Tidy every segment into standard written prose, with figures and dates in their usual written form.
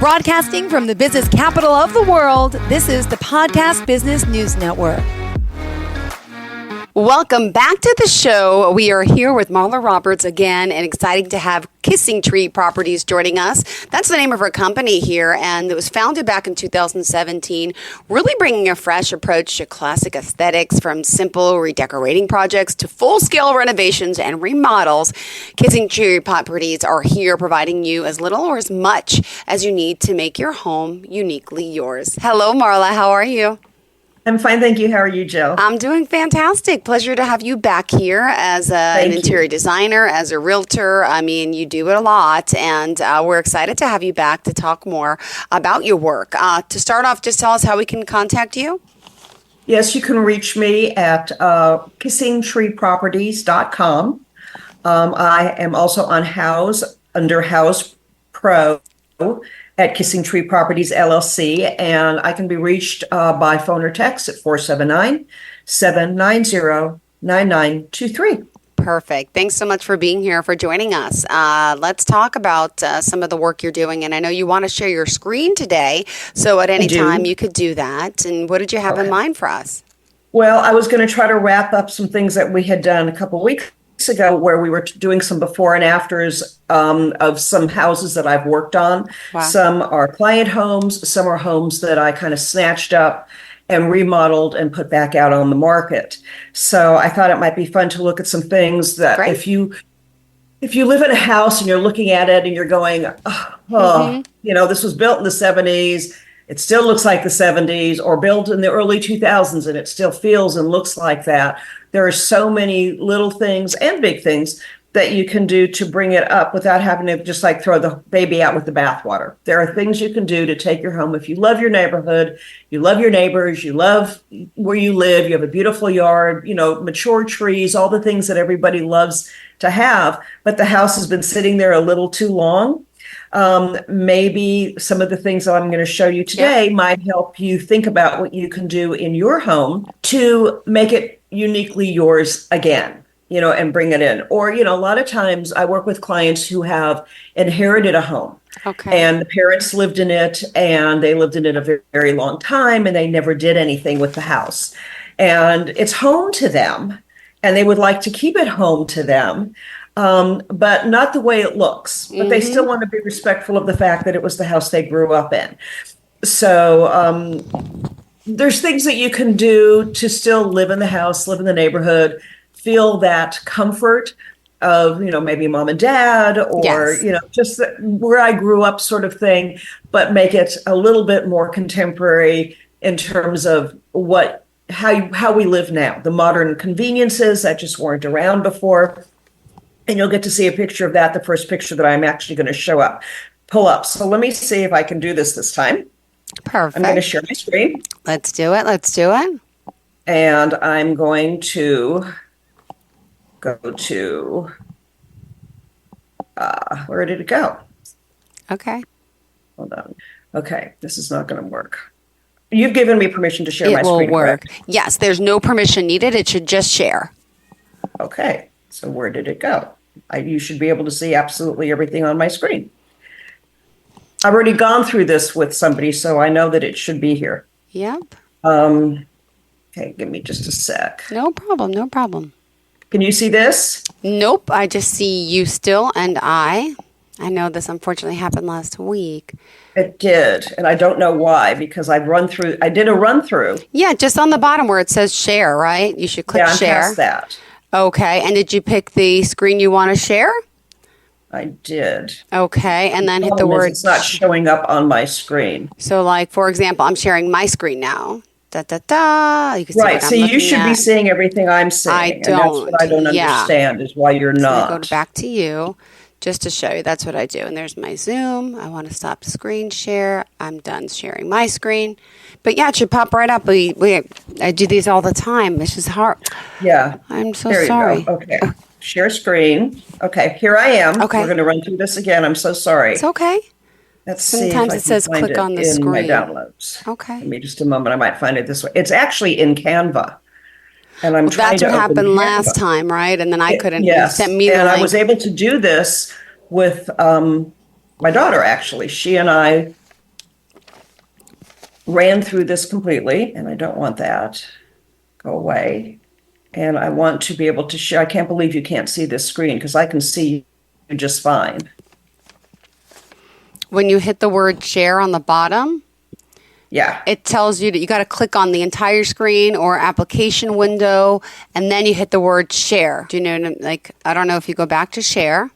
Broadcasting from the business capital of the world, this is the Podcast Business News Network. Welcome back to the show. We are here with Marla Roberds again, and exciting to have Kissing Tree Properties joining us. That's the name of her company here, and it was founded back in 2017, really bringing a fresh approach to classic aesthetics, from simple redecorating projects to full-scale renovations and remodels. Kissing Tree Properties are here providing you as little or as much as you need to make your home uniquely yours. Hello, Marla. How are you? I'm fine, thank you. How are you, Jill? I'm doing fantastic. Pleasure to have you back here as an interior designer, as a realtor. I mean, you do it a lot, and we're excited to have you back to talk more about your work. To start off, just tell us how we can contact you. Yes, you can reach me at kissingtreeproperties.com. I am also on under House Pro at Kissing Tree Properties, LLC, and I can be reached by phone or text at 479-790-9923. Perfect. Thanks so much for being here, for joining us. Let's talk about some of the work you're doing, and I know you want to share your screen today, so at any time you could do that. And what did you have in mind for us? Well, I was going to try to wrap up some things that we had done a couple weeks ago, where we were doing some before and afters of some houses that I've worked on. Wow. Some are client homes, some are homes that I kind of snatched up and remodeled and put back out on the market. So I thought it might be fun to look at some things that if you live in a house and you're looking at it and you're going, this was built in the 70s, it still looks like the 70s, or built in the early 2000s and it still feels and looks like that. There are so many little things and big things that you can do to bring it up without having to just like throw the baby out with the bathwater. There are things you can do to take your home. If you love your neighborhood, you love your neighbors, you love where you live, you have a beautiful yard, mature trees, all the things that everybody loves to have, but the house has been sitting there a little too long. Maybe some of the things that I'm going to show you today might help you think about what you can do in your home to make it uniquely yours again, and bring it in. Or, a lot of times I work with clients who have inherited a home. Okay. And the parents lived in it, and they lived in it a very, very long time, and they never did anything with the house. And it's home to them, and they would like to keep it home to them. But not the way it looks. But they still want to be respectful of the fact that it was the house they grew up in. So there's things that you can do to still live in the house, live in the neighborhood, feel that comfort of, maybe mom and dad, or, just where I grew up sort of thing, but make it a little bit more contemporary in terms of how we live now, the modern conveniences that just weren't around before. And you'll get to see a picture of that, the first picture that I'm actually going to pull up. So let me see if I can do this time. Perfect. I'm going to share my screen. Let's do it. And I'm going to go to, where did it go? Okay. Hold on. Okay, this is not going to work. You've given me permission to share my screen, It will work. Correct? Yes, there's no permission needed. It should just share. Okay. So where did it go? You should be able to see absolutely everything on my screen. I've already gone through this with somebody, so I know that it should be here. Yep. Okay, give me just a sec. No problem. Can you see this? Nope, I just see you still and I. I know this unfortunately happened last week. It did, and I don't know why, because I did a run through. Yeah, just on the bottom where it says share, right? You should click share. Yeah, I'm past that. Okay, and did you pick the screen you want to share? I did. Okay, and then hit the word. It's not showing up on my screen. So, like, for example, I'm sharing my screen now. You can see right, so you should be seeing everything I'm seeing. I don't. And that's what I don't understand is why you're not. Go back to you just to show you. That's what I do. And there's my Zoom. I want to stop screen share. I'm done sharing my screen. But yeah, it should pop right up. I do these all the time. It's just hard. Yeah. I'm so sorry. Okay. Share screen. Okay, here I am. Okay. We're going to run through this again. I'm so sorry. It's okay. Let's see. Sometimes it says click on the screen. In my downloads. Okay. Give me just a moment. I might find it this way. It's actually in Canva. And I'm trying that's to what open happened Canva. last time, right? And then I couldn't. Yes. Send me the and link. I was able to do this with my daughter, actually. She and I ran through this completely, and I don't want that. Go away. And I want to be able to share. I can't believe you can't see this screen because I can see you just fine. When you hit the word share on the bottom, yeah, it tells you that you got to click on the entire screen or application window, and then you hit the word share. Do you know, like, I don't know if you go back to share,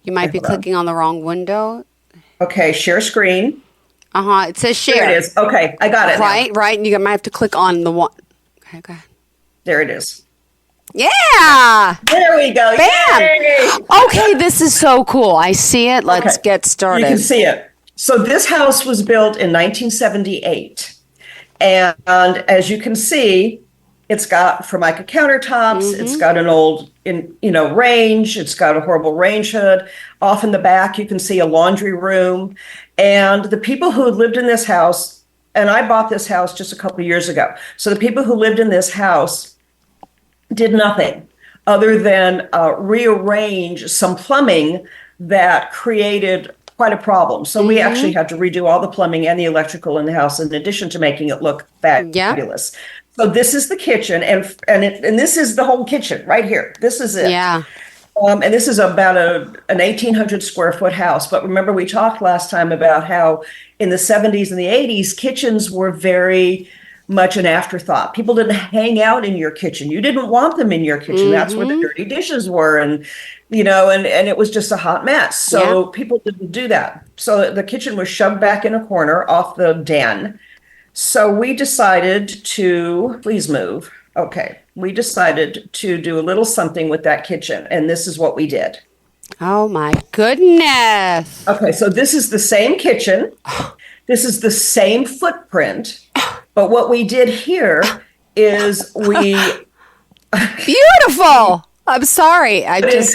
you might be clicking on the wrong window. Okay, share screen. It says share. There it is. Okay, I got it. Right, now. right. And you might have to click on the one. Okay, go ahead. There it is. Yeah. There we go. Bam. Yay! Okay, this is so cool. I see it. Let's get started. You can see it. So this house was built in 1978. And as you can see, it's got Formica countertops. It's got an old, range. It's got a horrible range hood. Off in the back, you can see a laundry room. And the people who lived in this house, and I bought this house just a couple of years ago. So the people who lived in this house did nothing other than rearrange some plumbing that created quite a problem. So we actually had to redo all the plumbing and the electrical in the house in addition to making it look fabulous. Yeah. So this is the kitchen, and this is the whole kitchen right here. This is it. Yeah. And this is about an 1,800 square foot house. But remember, we talked last time about how in the 70s and the 80s, kitchens were very much an afterthought. People didn't hang out in your kitchen. You didn't want them in your kitchen. That's where the dirty dishes were. And it was just a hot mess. So people didn't do that. So the kitchen was shoved back in a corner off the den. So we decided to, please move. Okay. We decided to do a little something with that kitchen. And this is what we did. Oh my goodness. Okay. So this is the same kitchen. This is the same footprint. But what we did here is we... Beautiful. I'm sorry. I just...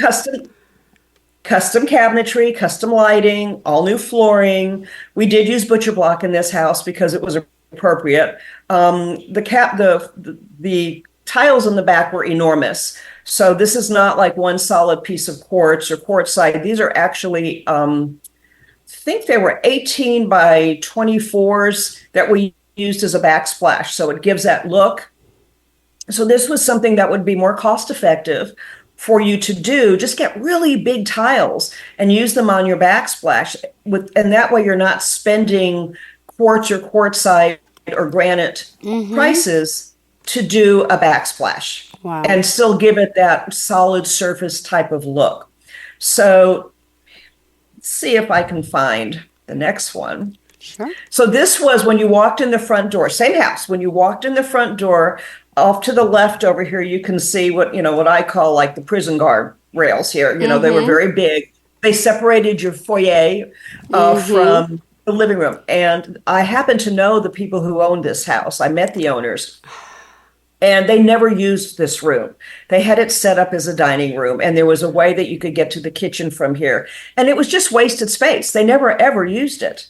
Custom cabinetry, custom lighting, all new flooring. We did use butcher block in this house because it was appropriate. The tiles in the back were enormous. So this is not like one solid piece of quartz or quartzite. These are actually, I think they were 18 by 24s that we used as a backsplash. So it gives that look. So this was something that would be more cost effective for you to do. Just get really big tiles and use them on your backsplash and that way you're not spending quartz or quartzite or granite prices to do a backsplash and still give it that solid surface type of look. So let's see if I can find the next one. Sure. So this was when you walked in the front door, same house. When you walked in the front door, off to the left over here, you can see what I call like the prison guard rails here. They were very big. They separated your foyer from the living room. And I happen to know the people who owned this house. I met the owners. And they never used this room. They had it set up as a dining room. And there was a way that you could get to the kitchen from here. And it was just wasted space. They never, ever used it.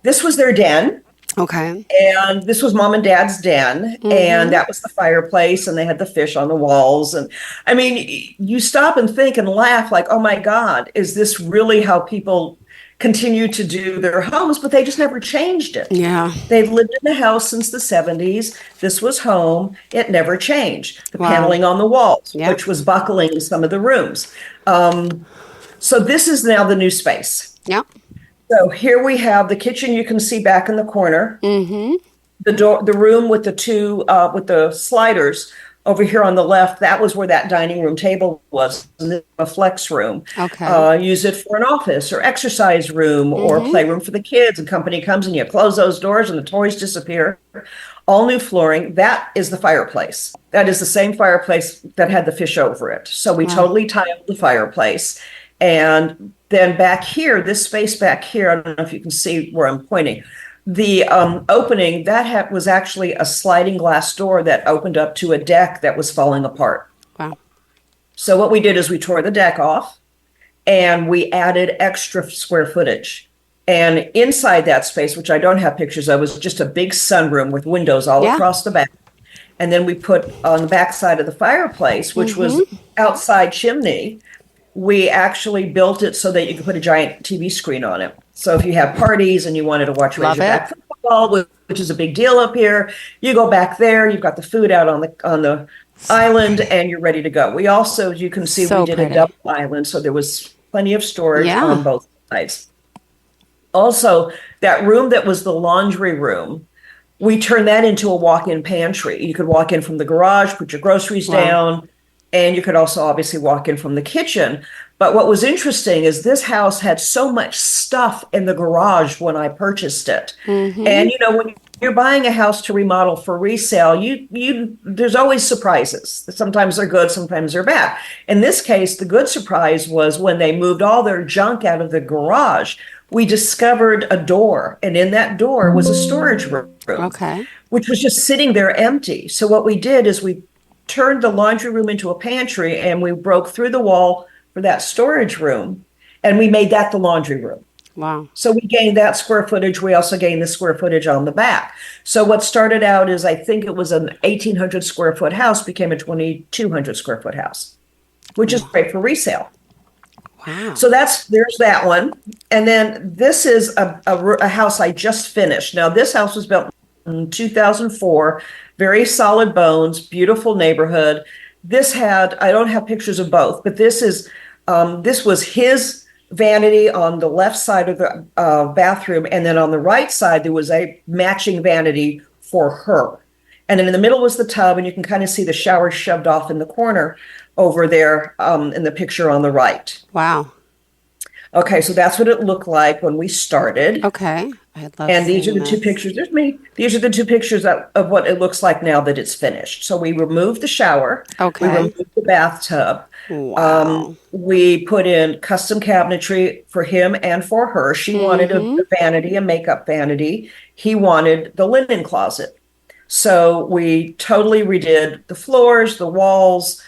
This was their den. Okay. And this was mom and dad's den. And that was the fireplace. And they had the fish on the walls. And I mean, you stop and think and laugh like, oh my God, is this really how people continue to do their homes? But they just never changed it. Yeah. They've lived in the house since the 70s. This was home. It never changed. The paneling on the walls, which was buckling in some of the rooms. So this is now the new space. Yeah. So here we have the kitchen. You can see back in the corner. The door, the room with the two with the sliders over here on the left. That was where that dining room table was. And this is a flex room. Okay. Use it for an office or exercise room or playroom for the kids. And company comes and you close those doors and the toys disappear. All new flooring. That is the fireplace. That is the same fireplace that had the fish over it. So we totally tiled the fireplace. And then back here, this space back here, I don't know if you can see where I'm pointing, the opening, that was actually a sliding glass door that opened up to a deck that was falling apart. Wow. So what we did is we tore the deck off and we added extra square footage. And inside that space, which I don't have pictures of, was just a big sunroom with windows all across the back. And then we put on the back side of the fireplace, which was outside chimney, we actually built it so that you could put a giant TV screen on it. So if you have parties and you wanted to watch Razorback football wall, which is a big deal up here. You go back there, you've got the food out on the island, and you're ready to go. We also, as you can see, we did a double island, so there was plenty of storage on both sides. Also, that room that was the laundry room, we turned that into a walk-in pantry. You could walk in from the garage, put your groceries down, and you could also obviously walk in from the kitchen. But what was interesting is this house had so much stuff in the garage when I purchased it. Mm-hmm. And, when you're buying a house to remodel for resale, there's always surprises. Sometimes they're good, sometimes they're bad. In this case, the good surprise was when they moved all their junk out of the garage, we discovered a door, and in that door was a storage room, which was just sitting there empty. So what we did is we turned the laundry room into a pantry, and we broke through the wall for that storage room, and we made that the laundry room. Wow. So we gained that square footage. We also gained the square footage on the back. So what started out as, I think it was an 1,800 square foot house, became a 2,200 square foot house, which is great for resale. Wow. So there's that one. And then this is a house I just finished. Now, this house was built in 2004, very solid bones, beautiful neighborhood. This had, I don't have pictures of both, but this was his vanity on the left side of the bathroom. And then on the right side, there was a matching vanity for her. And then in the middle was the tub, and you can kind of see the shower shoved off in the corner over there in the picture on the right. Wow. Okay, so that's what it looked like when we started. Okay. I love and these are the this. two pictures. There's me. These are the two pictures of what it looks like now that it's finished. So we removed the shower. Okay. We removed the bathtub. Wow. We put in custom cabinetry for him and for her. She wanted a vanity, a makeup vanity. He wanted the linen closet. So we totally redid the floors, the walls.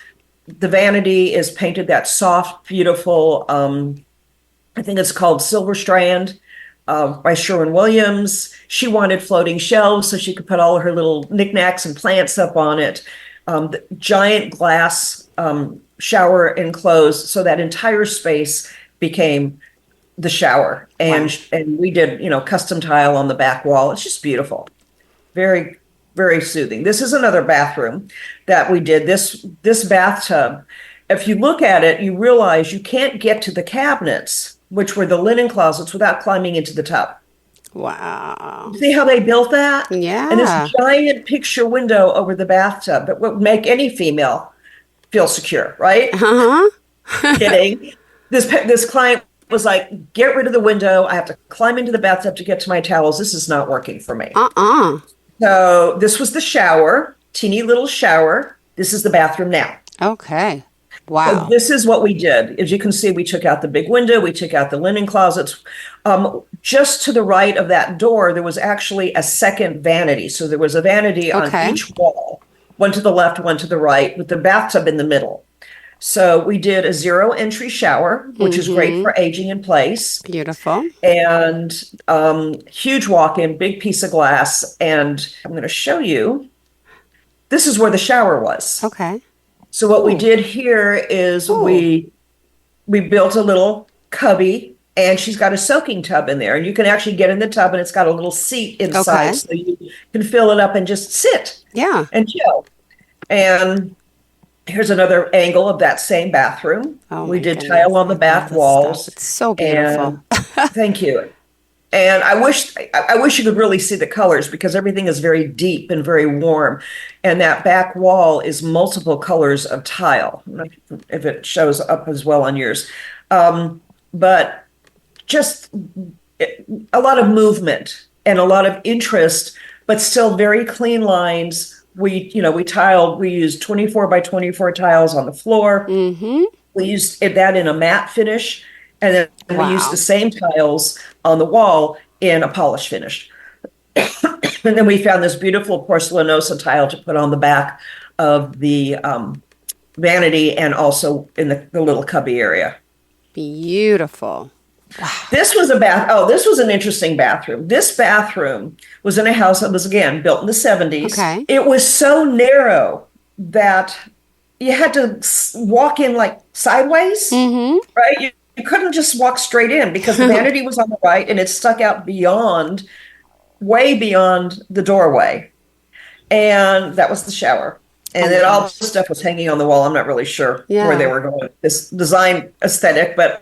The vanity is painted that soft, beautiful, I think it's called Silver Strand by Sherwin-Williams. She wanted floating shelves so she could put all of her little knickknacks and plants up on it. The giant glass shower enclosed, so that entire space became the shower. And we did, custom tile on the back wall. It's just beautiful. Very, very soothing. This is another bathroom that we did. This bathtub, if you look at it, you realize you can't get to the cabinets, which were the linen closets, without climbing into the tub. Wow. See how they built that? Yeah. And this giant picture window over the bathtub that would make any female feel secure, right? Uh-huh. Kidding. This client was like, get rid of the window. I have to climb into the bathtub to get to my towels. This is not working for me. So this was the shower, teeny little shower. This is the bathroom now. Okay. Wow. So this is what we did. As you can see, we took out the big window. We took out the linen closets. Just to the right of that door, there was actually a second vanity. So there was a vanity on each wall, one to the left, one to the right, with the bathtub in the middle. So we did a zero entry shower, which is great for aging in place. Beautiful. And huge walk-in, big piece of glass. And I'm going to show you. This is where the shower was. Okay. So what we did here is we built a little cubby, and she's got a soaking tub in there. And you can actually get in the tub, and it's got a little seat inside, so you can fill it up and just sit and chill. And here's another angle of that same bathroom. We did tile on the back walls. It's so beautiful. Thank you. And I wish you could really see the colors, because everything is very deep and very warm. And that back wall is multiple colors of tile. I don't know if it shows up as well on yours. But just a lot of movement and a lot of interest, but still very clean lines. We used 24 by 24 tiles on the floor. We used that in a matte finish. And then we used the same tiles on the wall in a polish finish. And then we found this beautiful porcelanosa tile to put on the back of the vanity, and also in the little cubby area. Beautiful. Wow. This was this was an interesting bathroom. This bathroom was in a house that was, again, built in the 70s. Okay. It was so narrow that you had to walk in like sideways, right? You couldn't just walk straight in, because the vanity was on the right and it stuck out beyond way beyond the doorway. And that was the shower. And then all this stuff was hanging on the wall. I'm not really sure where they were going with this design aesthetic, but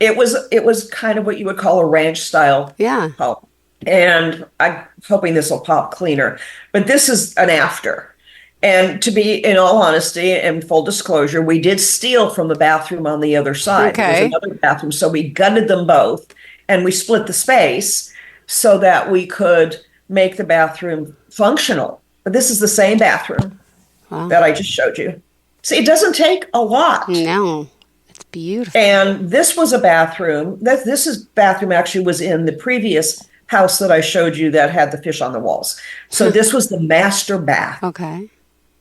it was kind of what you would call a ranch style. Yeah. Home. And I'm hoping this will pop cleaner. But this is an after. And to be, in all honesty and full disclosure, we did steal from the bathroom on the other side. Okay. There was another bathroom. So we gutted them both and we split the space so that we could make the bathroom functional. But this is the same bathroom that I just showed you. See, it doesn't take a lot. No, it's beautiful. And this was a bathroom. This bathroom actually was in the previous house that I showed you that had the fish on the walls. So this was the master bath. Okay.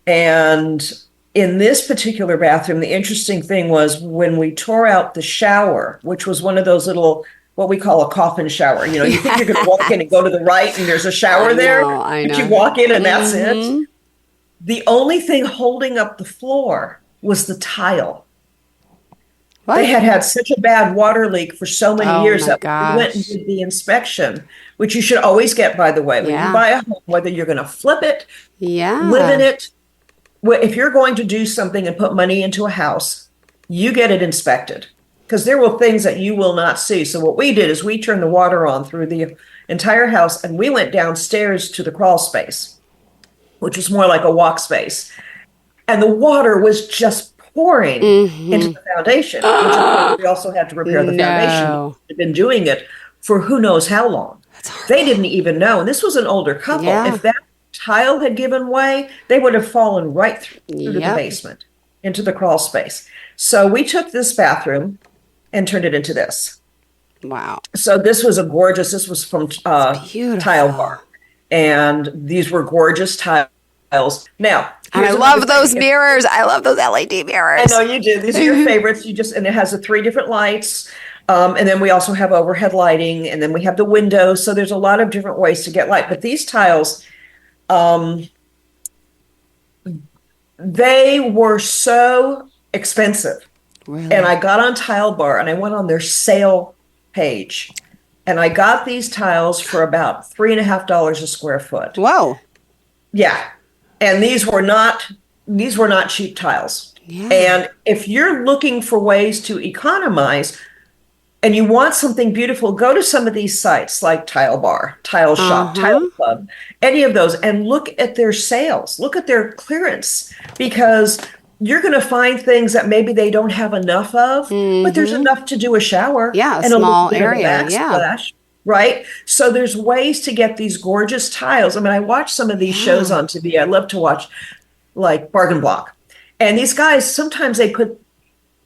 And in this particular bathroom, the interesting thing was when we tore out the shower, which was one of those little, what we call a coffin shower. You know, you think you're going to walk in and go to the right and there's a shower there. I know. But you walk in and that's it. The only thing holding up the floor was the tile. What? They had such a bad water leak for so many years that we went and did the inspection, which you should always get, by the way. When you buy a home, whether you're going to flip it, live in it, if you're going to do something and put money into a house, you get it inspected because there were things that you will not see. So what we did is we turned the water on through the entire house and we went downstairs to the crawl space, which was more like a walk space. And the water was just pouring into the foundation, which of course we also had to repair the foundation. We've been doing it for who knows how long. They didn't even know. And this was an older couple. Yeah. If that tile had given way, they would have fallen right through to the basement, into the crawl space. So we took this bathroom and turned it into this. Wow. So this was this was from Tile Bar. And these were gorgeous tiles. Now, and I love those mirrors. I love those LED mirrors. I know you do. These are your favorites. And it has the 3 different lights. And then we also have overhead lighting, and then we have the windows. So there's a lot of different ways to get light. But these tiles, they were so expensive. Really? And I got on Tile Bar and I went on their sale page. And I got these tiles for about $3.50 a square foot. Whoa. Yeah. And these were not cheap tiles. Yeah. And if you're looking for ways to economize and you want something beautiful, go to some of these sites like Tile Bar, Tile Shop, Tile Club, any of those, and look at their sales, look at their clearance, because you're going to find things that maybe they don't have enough of, but there's enough to do a shower. Yeah, a small area. Backsplash, right? So there's ways to get these gorgeous tiles. I mean, I watch some of these shows on TV. I love to watch like Bargain Block. And these guys, sometimes they put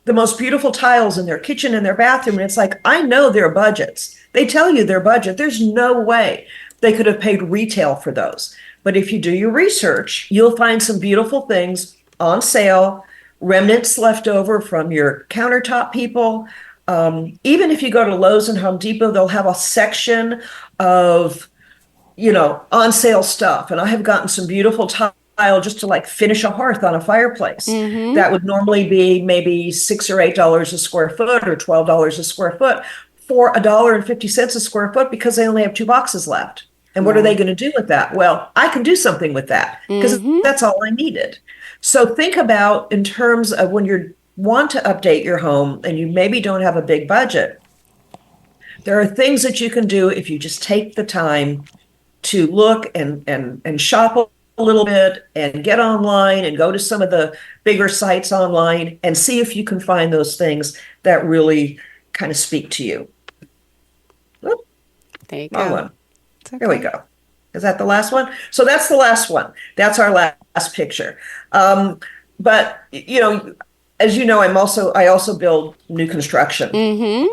the most beautiful tiles in their kitchen and their bathroom. And it's like, I know their budgets. They tell you their budget. There's no way they could have paid retail for those. But if you do your research, you'll find some beautiful things on sale, remnants left over from your countertop people. Even if you go to Lowe's and Home Depot, they'll have a section of, on sale stuff. And I have gotten some beautiful tile just to like finish a hearth on a fireplace. That would normally be maybe $6 or $8 a square foot or $12 a square foot for $1.50 a square foot because they only have 2 boxes left. And what are they going to do with that? Well, I can do something with that because that's all I needed. So think about in terms of when you want to update your home and you maybe don't have a big budget, there are things that you can do if you just take the time to look and shop a little bit and get online and go to some of the bigger sites online and see if you can find those things that really kind of speak to you. Oop, there you go. One. Okay. Here we go. Is that the last one? So that's the last one. That's our last picture. But as you know, I also build new construction.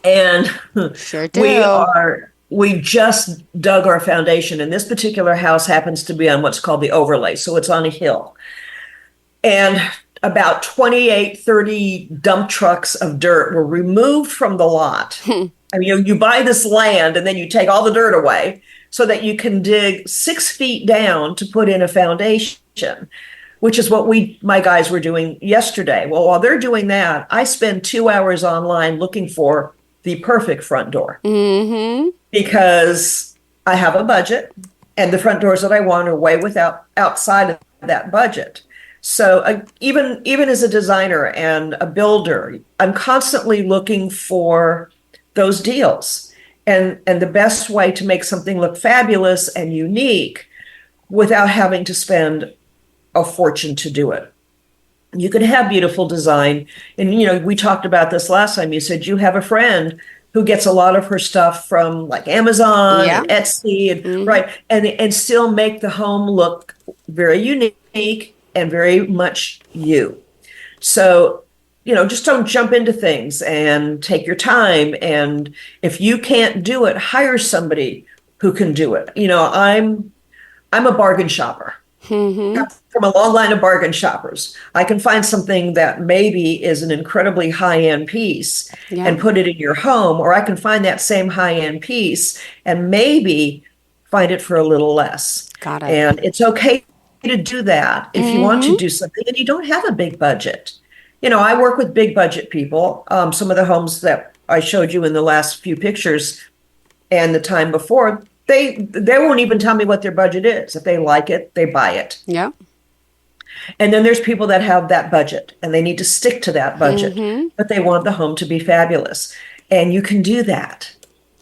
And sure do. We just dug our foundation, and this particular house happens to be on what's called the overlay. So it's on a hill. And about 30 dump trucks of dirt were removed from the lot. I mean, you buy this land and then you take all the dirt away so that you can dig 6 feet down to put in a foundation, which is what my guys were doing yesterday. Well, while they're doing that, I spend 2 hours online looking for the perfect front door because I have a budget, and the front doors that I want are way outside of that budget. So even as a designer and a builder, I'm constantly looking for those deals. And the best way to make something look fabulous and unique without having to spend a fortune to do it. You can have beautiful design. And, we talked about this last time. You said you have a friend who gets a lot of her stuff from like Amazon and Etsy, and, right? And still make the home look very unique and very much you. So, just don't jump into things and take your time. And if you can't do it, hire somebody who can do it. I'm a bargain shopper. Mm-hmm. From a long line of bargain shoppers. I can find something that maybe is an incredibly high-end piece and put it in your home, or I can find that same high-end piece and maybe find it for a little less. Got it. And it's okay to do that if you want to do something and you don't have a big budget. I work with big budget people. Some of the homes that I showed you in the last few pictures and the time before, they won't even tell me what their budget is. If they like it, they buy it. Yeah. And then there's people that have that budget and they need to stick to that budget, but they want the home to be fabulous. And you can do that.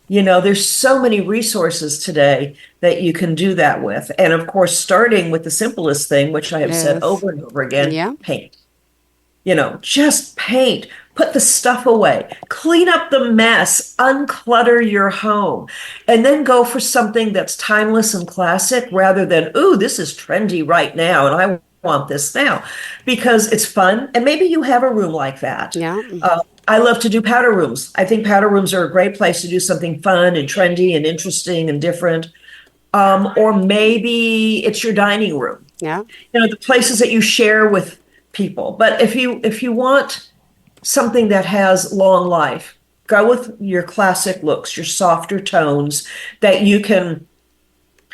There's so many resources today that you can do that with. And of course, starting with the simplest thing, which I have said over and over again, paint. Just paint. Put the stuff away, clean up the mess, unclutter your home, and then go for something that's timeless and classic rather than, ooh, this is trendy right now and I want this now, because it's fun. And maybe you have a room like that. Yeah. I love to do powder rooms. I think powder rooms are a great place to do something fun and trendy and interesting and different. Or maybe it's your dining room. Yeah. The places that you share with people. But if you want something that has long life, go with your classic looks, your softer tones that you can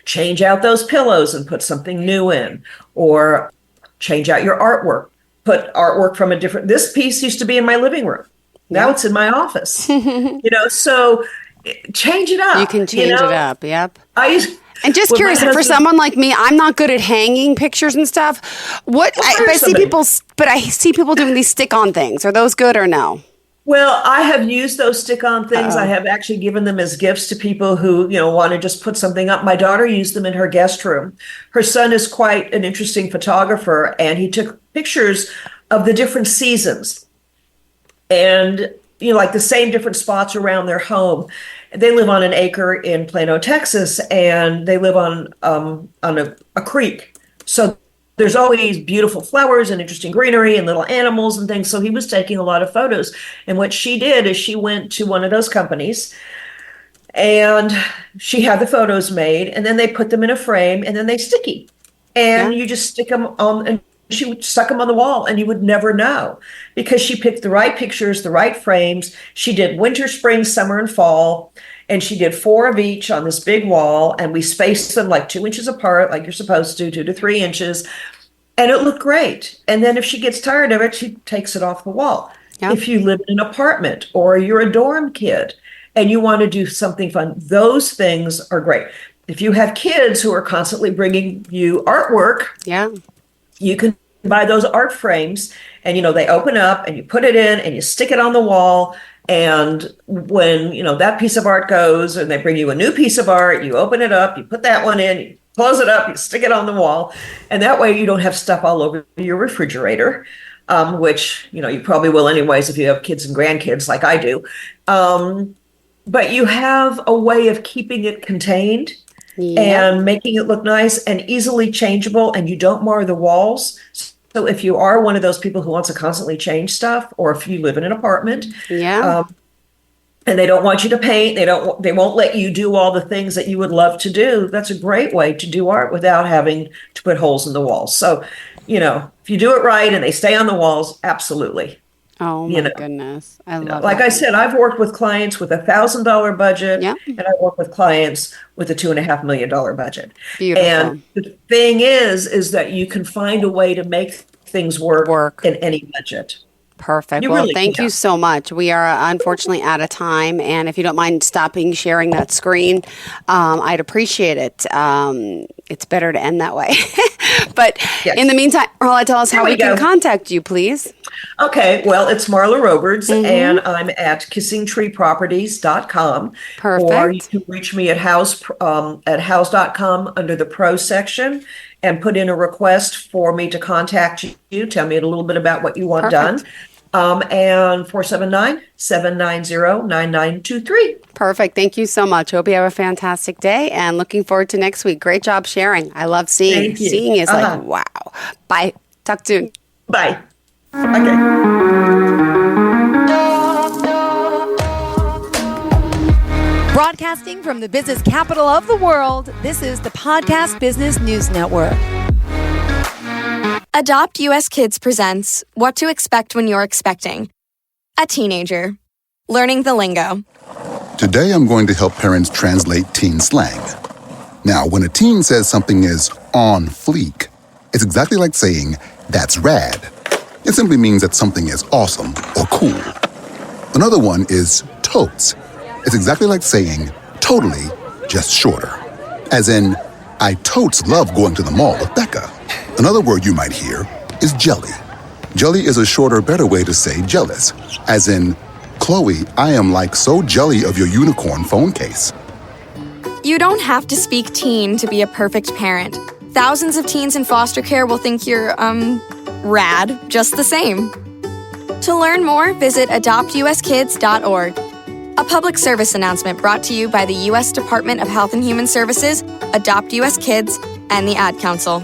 change out those pillows and put something new in, or change out your artwork, put artwork from this piece used to be in my living room. Now it's in my office, so change it up. You can change it up. Yep. And just Well, curious, for someone like me, I'm not good at hanging pictures and stuff. I see people doing these stick-on things. Are those good or no? Well, I have used those stick-on things. I have actually given them as gifts to people who, want to just put something up. My daughter used them in her guest room. Her son is quite an interesting photographer, and he took pictures of the different seasons and, like the same different spots around their home. They live on an acre in Plano, Texas, and they live on a creek. So there's always beautiful flowers and interesting greenery and little animals and things. So he was taking a lot of photos. And what she did is she went to one of those companies and she had the photos made, and then they put them in a frame, and then they sticky. And you just stick them on, and she stuck them on the wall, and you would never know because she picked the right pictures, the right frames. She did winter, spring, summer, and fall. And she did 4 of each on this big wall, and we spaced them like 2 inches apart, like you're supposed to, 2 to 3 inches. And it looked great. And then if she gets tired of it, she takes it off the wall. Yep. If you live in an apartment or you're a dorm kid and you want to do something fun, those things are great. If you have kids who are constantly bringing you artwork, you can buy those art frames, and they open up and you put it in and you stick it on the wall. And when that piece of art goes and they bring you a new piece of art, you open it up, you put that one in, you close it up, you stick it on the wall, and that way you don't have stuff all over your refrigerator, which you probably will anyways if you have kids and grandkids like I do. But you have a way of keeping it contained and making it look nice and easily changeable, and you don't mar the walls. So if you are one of those people who wants to constantly change stuff, or if you live in an apartment, and they don't want you to paint, they won't let you do all the things that you would love to do, that's a great way to do art without having to put holes in the walls. So, if you do it right and they stay on the walls, absolutely. Oh my goodness. I love like that. I said, I've worked with clients with $1,000 budget, and I work with clients with a $2.5 million budget. Beautiful. And the thing is that you can find a way to make things work in any budget. Perfect. You Well, really thank can. you so much. We are unfortunately out of time, and if you don't mind stopping sharing that screen, I'd appreciate it. It's better to end that way. But Yes. in the meantime, Marla, tell us how we can contact you, please. Okay, well, it's Marla Roberds, and I'm at kissingtreeproperties.com. Perfect. Or you can reach me at house.com under the pro section and put in a request for me to contact you. Tell me a little bit about what you want done. And 479-790-9923. Perfect. Thank you so much. Hope you have a fantastic day, and looking forward to next week. Great job sharing. I love seeing. Thank you. Seeing is like, wow. Bye. Talk soon. Bye. Okay. Broadcasting from the business capital of the world, this is the Podcast Business News Network. Adopt US Kids presents What to Expect When You're Expecting. A teenager. Learning the lingo. Today I'm going to help parents translate teen slang. Now, when a teen says something is on fleek, it's exactly like saying, that's rad. It simply means that something is awesome or cool. Another one is totes. It's exactly like saying, totally, just shorter. As in, I totes love going to the mall with Becca. Another word you might hear is jelly. Jelly is a shorter, better way to say jealous. As in, Chloe, I am like so jelly of your unicorn phone case. You don't have to speak teen to be a perfect parent. Thousands of teens in foster care will think you're, rad just the same. To learn more, visit adoptuskids.org. A public service announcement brought to you by the U.S. Department of Health and Human Services, Adopt U.S. Kids, and the Ad Council.